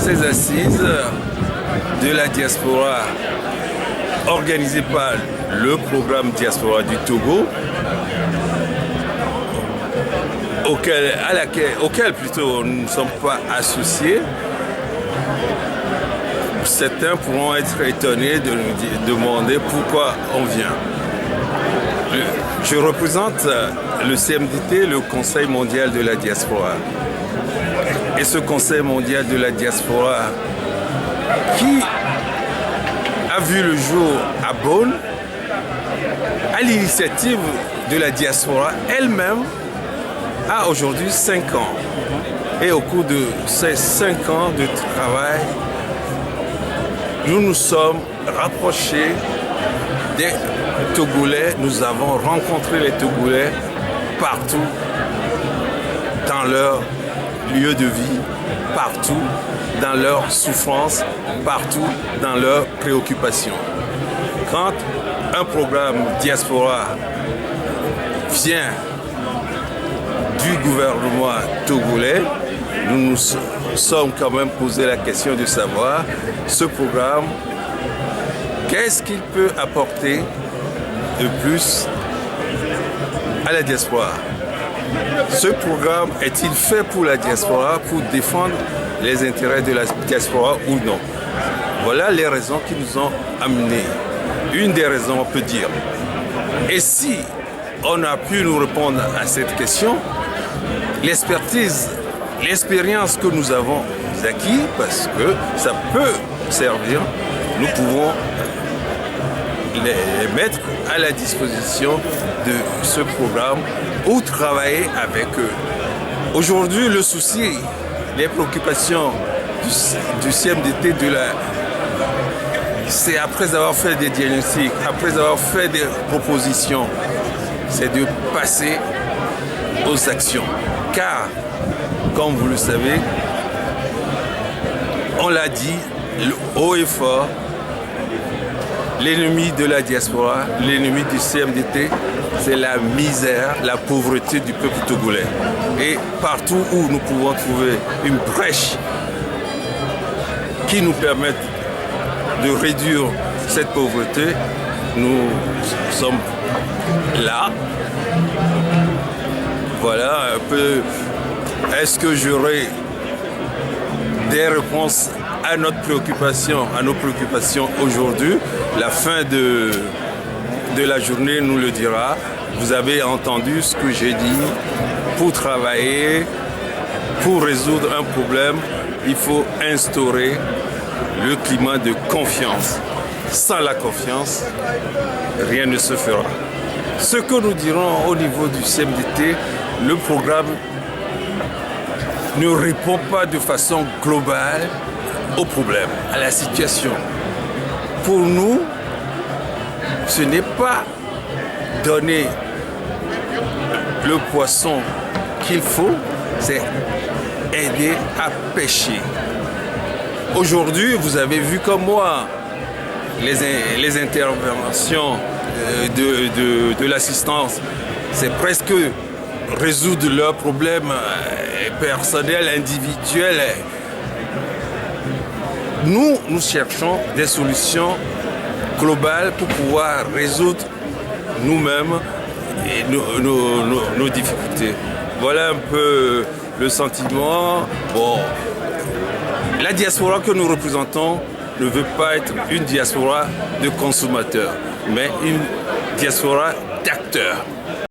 ces assises de la diaspora organisées par le programme Diaspora du Togo, auquel plutôt nous ne sommes pas associés. Certains pourront être étonnés de nous demander pourquoi on vient. Je représente le CMDT, le Conseil mondial de la diaspora. Et ce Conseil mondial de la diaspora qui a vu le jour à Bonn, à l'initiative de la diaspora elle-même, a aujourd'hui 5 ans. Et au cours de ces 5 ans de travail, nous nous sommes rapprochés des Togolais. Nous avons rencontré les Togolais partout dans leur lieu de vie, partout dans leurs souffrances, partout dans leurs préoccupations. Quand un programme diaspora vient du gouvernement togolais, nous nous sommes quand même posé la question de savoir ce programme, qu'est-ce qu'il peut apporter de plus à la diaspora. Ce programme est-il fait pour la diaspora, pour défendre les intérêts de la diaspora ou non? Voilà les raisons qui nous ont amenés. Une des raisons, on peut dire. Et si on a pu nous répondre à cette question, l'expertise, l'expérience que nous avons acquis, parce que ça peut servir, nous pouvons les mettre à la disposition de ce programme ou travailler avec eux. Aujourd'hui, le souci, les préoccupations du CMDT, c'est après avoir fait des diagnostics, après avoir fait des propositions, c'est de passer aux actions. Car, comme vous le savez, on l'a dit haut et fort, l'ennemi de la diaspora, l'ennemi du CMDT, c'est la misère, la pauvreté du peuple togolais. Et partout où nous pouvons trouver une brèche qui nous permette de réduire cette pauvreté, nous sommes là. Voilà un peu. Est-ce que j'aurai des réponses à nos préoccupations aujourd'hui? La fin de la journée nous le dira. Vous avez entendu ce que j'ai dit. Pour travailler, pour résoudre un problème, il faut instaurer le climat de confiance. Sans la confiance, rien ne se fera. Ce que nous dirons au niveau du CMDT, le programme ne répond pas de façon globale au problème, à la situation. Pour nous, ce n'est pas donner le poisson qu'il faut, c'est aider à pêcher. Aujourd'hui, vous avez vu comme moi les interventions de l'assistance. C'est presque résoudre leurs problèmes personnels, individuels. Nous cherchons des solutions globales pour pouvoir résoudre nous-mêmes et nos difficultés. Voilà un peu le sentiment. Bon, la diaspora que nous représentons ne veut pas être une diaspora de consommateurs, mais une diaspora d'acteurs.